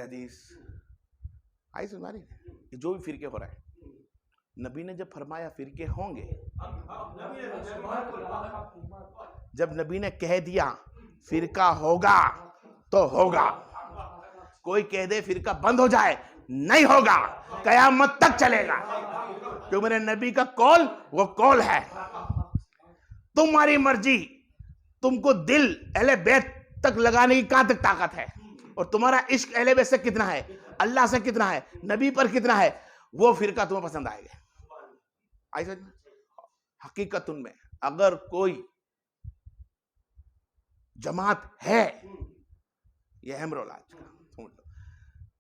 हदीस आई सुन रही, जो भी फिरके हो रहा है, नबी ने जब फरमाया फिरके होंगे, जब नबी ने कह दिया फिरका होगा तो होगा। कोई कह दे फिरका बंद हो जाए, नहीं होगा, कयामत तक चलेगा, क्योंकि मेरे नबी का कौल वो कौल है। तुम्हारी मर्जी, तुमको दिल अहले बैत तक लगाने की कहां तक ताकत है, और तुम्हारा इश्क अहले बैत से कितना है, अल्लाह से कितना है, नबी पर कितना है, वो फिरका तुम्हें पसंद आएगा। आई समझ में? हकीकत उनमें अगर कोई जमात है, यह अहम रोल आज का,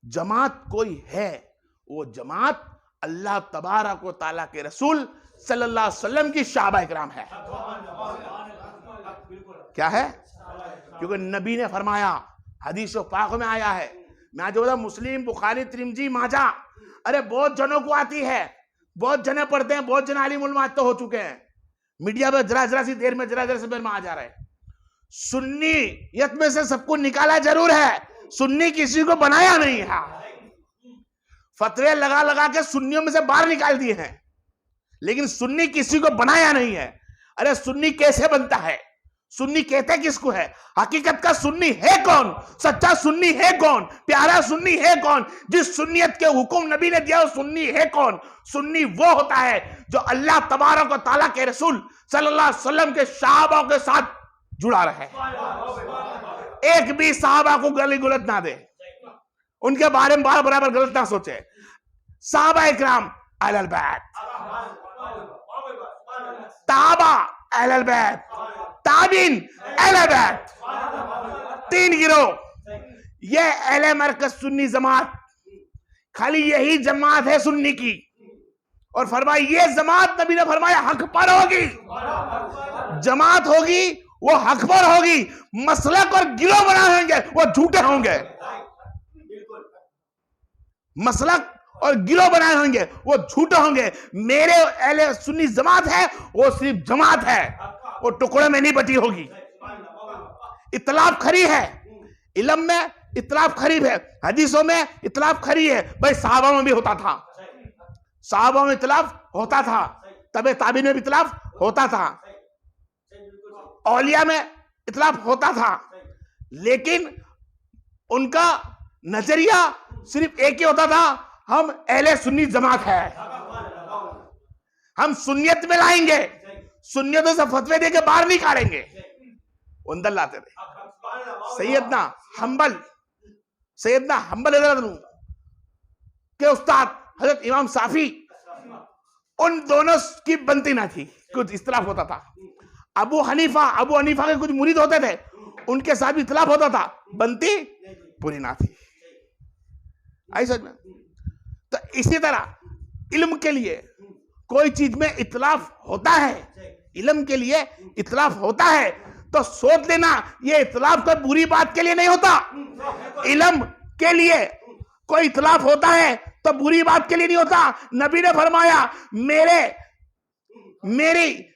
जमात कोई है, वो जमात अल्लाह तबारक व तआला के रसूल सल्लल्लाहु अलैहि वसल्लम की सहाबा इकराम है। क्या है? क्योंकि नबी ने फरमाया, हदीस पाक में आया है, मैं आज बोला मुस्लिम, बुखारी, तिरमिजी, माजा, अरे बहुत जनों को आती है, बहुत जने पढ़ते हैं, बहुत जने आलिम उलमा तो हो चुके हैं, मीडिया में जरा जरा सी देर में जरा जरा सी देर में आ जा रहे हैं। सुन्नीयत में से सबको निकाला जरूर है, सुन्नी किसी को बनाया नहीं है। फतवे लगा लगा के सुन्नियों में से बाहर निकाल दिए हैं, लेकिन सुन्नी किसी को बनाया नहीं है। अरे सुन्नी कैसे बनता है, सुन्नी कहते किसको है, हकीकत का सुन्नी है कौन, सच्चा सुन्नी है कौन, प्यारा सुन्नी है कौन, जिस सुन्नियत के हुक्म नबी ने दिया वो सुन्नी है कौन। सुन्नी वो होता है जो अल्लाह तबारक व तआला के रसूल सल्लल्लाहु अलैहि वसल्लम के सहाबा के साथ जुड़ा रहे, एक भी सहाबा को गली गुलत ना दे, उनके बारे में बराबर गलत ना सोचे। सहाबा इकराम अहलुल बैत, ताबा अहलुल बैत, ताबीन अहलुल बैत, तीन गिरोह, ये अहले मरकज सुन्नी जमात, खाली यही जमात है सुन्नी की। और फरमाया ये जमात नबी ने फरमाया हक पर होगी, जमात होगी वो हक पर होगी, मसलक और गिरोह बना होंगे वो झूठे होंगे, मसलक और गिरोह बनाए होंगे वो झूठे होंगे। मेरे अहले सुन्नी जमात है वो सिर्फ जमात है, वो टुकड़े में नहीं बटी होगी। इतलाफ खरी है, इल्म में इतलाफ खरी है, हदीसों में इतलाफ खरी है। भाई सहाबा में भी होता था, सहाबा में इतलाफ होता था, तबे ताबीन में भी इतलाफ होता था, औलिया में इतलाफ होता था, लेकिन उनका नजरिया सिर्फ एक ही होता था, हम अहले सुन्नी जमात है, हम सुन्नियत में लाएंगे, सुन्नियतों से फतवे देके बाहर नहीं काटेंगे। अंदर लाते थे सैयदना हंबल के उस्ताद हजरत इमाम साफी, उन दोनों की बनती ना थी, कुछ इख्तिलाफ होता था। अबू हनीफा के कुछ मुरीद होते थे, उनके साथ भी इख्तिलाफ होता था, बनती पूरी ना थी। आई समझ में? तो इसी तरह इल्म के लिए कोई चीज में इख्तिलाफ होता है, इल्म के लिए इख्तिलाफ होता है, तो सोच लेना ये इख्तिलाफ कोई बुरी बात के लिए नहीं होता। इल्म के लिए कोई इख्तिलाफ होता है तो बुरी बात के लिए नहीं होता। नबी ने फरमाया मेरी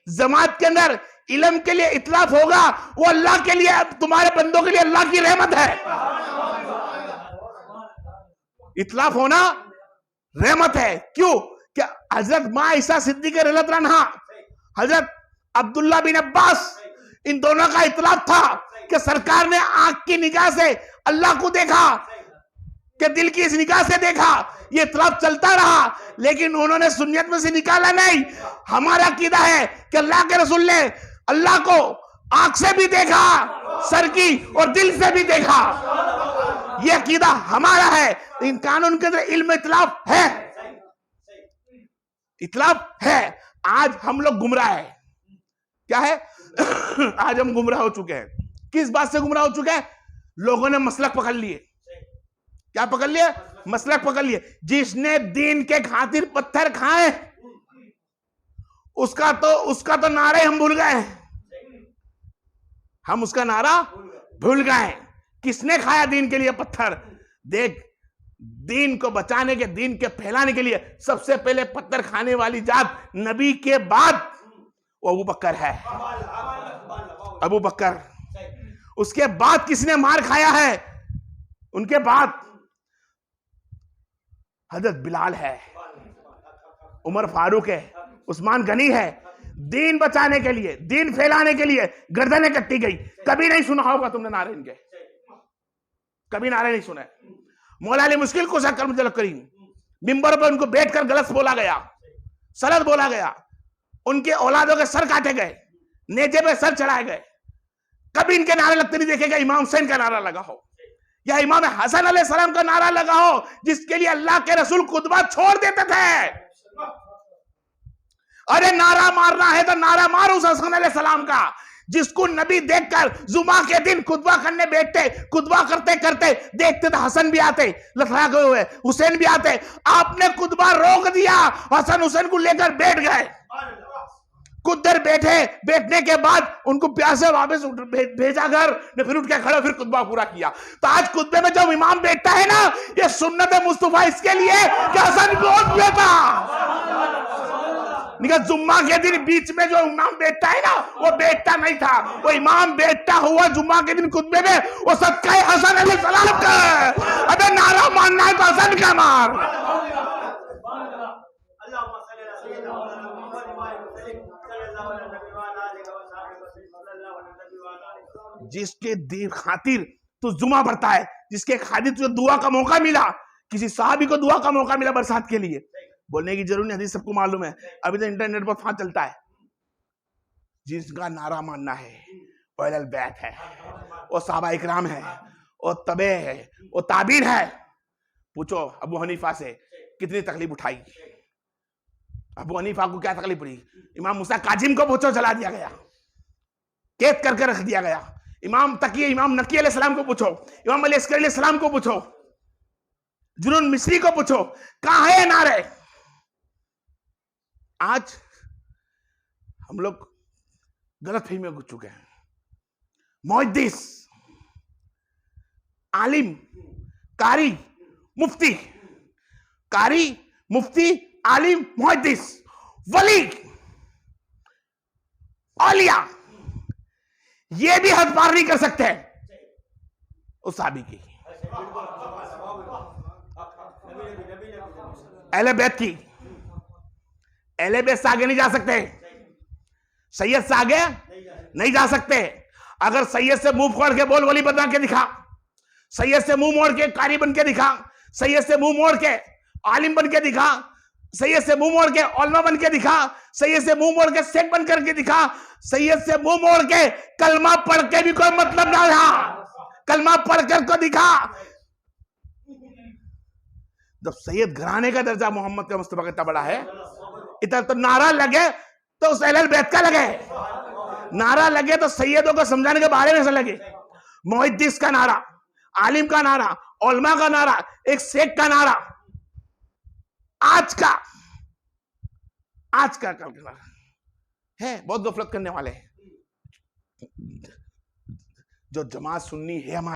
जमात के अंदर इल्म के लिए इख्तिलाफ होगा, वो अल्लाह के लिए, तुम्हारे बंदों के लिए अल्लाह की रहमत है। इख्तिलाफ होना रहमत है। क्यों? क्या हजरत मां ईसा सिद्दीक़ रज़ियल्लाहु अन्हा, हजरत अब्दुल्ला बिन अब्बास, इन दोनों का इख्तिलाफ था कि सरकार ने आंख की निगाह से अल्लाह को देखा कि दिल की इस निगाह से देखा। ये इख्तिलाफ चलता रहा, लेकिन उन्होंने सुन्नियत में से निकाला नहीं। हमारा अकीदा है कि अल्लाह के रसूल ने अल्लाह को आंख से भी देखा, सर की और दिल से भी देखा, ये अकीदा हमारा है। इन कानून के अंदर इल्म इख्तिलाफ है, इख्तिलाफ है। आज हम लोग गुमराह है, क्या है? आज हम गुमराह हो चुके हैं। किस बात से गुमराह हो चुके हैं? लोगों ने मसलक पकड़ लिए। क्या पकड़ लिए? मसलक पकड़ लिए। जिसने दीन के खातिर पत्थर खाए, उसका तो नारे हम भूल गए, हम उसका नारा भूल गए। किसने खाया दीन के लिए पत्थर? देख, दीन को बचाने के, दीन के फैलाने के लिए सबसे पहले पत्थर खाने वाली जात नबी के बाद वो अबू बकर है, अबू बकर। उसके बाद किसने मार खाया है? उनके बाद हजरत बिलाल है, उमर फारूक है, उस्मान गनी है। दीन बचाने के लिए, दीन फैलाने के लिए गर्दनें कट्टी गई। कभी नहीं सुना होगा तुमने नारे इनके, कभी नारे नहीं सुने। मौला अली मुश्किल कुशा कर्म करीम, मिंबर पर उनको बैठकर गलत बोला गया, सलत बोला गया, उनके औलादों के सर काटे गए, नेजे पे सर चढ़ाए गए। कभी इनके नारे लगते नहीं देखेगा इमाम हुसैन का नारा लगा हो या इमाम हसन अलैहिस्सलाम का नारा लगा हो, जिसके लिए अल्लाह के रसूल खुतबा छोड़ देते थे। अरे नारा मारना है तो नारा मार उस हसन अलैहिस्सलाम का, जिसको नबी देखकर जुमा के दिन खुतबा करने बैठते, खुतबा करते करते देखते तो हसन भी आते, लथड़ा गए हुए हुसैन भी आते। आपने खुतबा रोक दिया, हसन हुसैन को लेकर बैठ गए। कुछ देर बैठे, बैठने के बाद उनको प्यासे वापस भेजा घर ने, फिर उठ के खड़े, फिर खुतबा पूरा किया। तो आज खुतबे में जब इमाम बैठता है ना, ये सुन्नत मुस्तफा इसके लिए कि हसन रोक बैठा। निकल जुम्मा के दिन बीच में जो इमाम बैठता है ना, वो बैठता नहीं था, वो इमाम बैठता हुआ जुम्मा के दिन खुतबे में, वो सबका हसन अलैहिस्सलाम का। अबे नारा मारना है तो हसन का मार। जिसके खातिर तो जुमा पड़ता है, जिसके खातिर तुझे दुआ का मौका मिला, किसी साहबी को दुआ का मौका मिला बरसात के लिए, बोलने की जरूरत नहीं, हदीस सबको मालूम है, अभी तो इंटरनेट पर फां चलता है। जिसका नारा मानना है वो अहलुल बैत है, वो सहाबा इकराम है, वो तबे है, वो ताबीन है। पूछो अबू हनीफा से कितनी तकलीफ उठाई, अबू हनीफा को क्या तकलीफ पड़ी। इमाम मूसा काजिम को पूछो, जला दिया गया, कैद करके रख दिया गया। इमाम तकी, इमाम नकी अलैहिस्सलाम को पूछो, इमाम अली अस्करी अलैहिस्सलाम को पूछो, जुनून मिस्री को पूछो, कहां है नारे। आज हम लोग गलत फहमी में घुस चुके हैं। मुहद्दिस, आलिम, कारी, मुफ्ती, कारी, मुफ्ती, आलिम, मुहद्दिस, वली, औलिया, ये भी हद पार नहीं कर सकते उस साहबी की, अहले बैत की। अहले बैत से आगे नहीं जा सकते, सैयद से आगे नहीं जा सकते। अगर सैयद से मुंह फोड़ के बोल वली बना के दिखा, सैयद से मुंह मोड़ के कारी बन के दिखा, सैयद से मुंह मोड़ के आलिम बन के दिखा, सैयद से मुंह मोड़ के औलमा बन के दिखा, सैयद से मुंह मोड़ के शेख बन करके दिखा, सैयद से मुंह मोड़ के कलमा पढ़ के भी कोई मतलब ना रहा, कलमा पढ़ कर को दिखा। जब सैयद घराने का दर्जा मोहम्मद का मुस्तफा का इतना बड़ा है, इतना तो नारा लगे तो उस अहले बैत का लगे, नारा लगे तो सैयदों को समझाने के बारे में से लगे। मुहद्दिस का नारा, आलिम का नारा, उलमा का नारा, एक शेख का नारा, आज का कल का है। बहुत गफलत करने वाले हैं। जो जमात सुन्नी है हमारे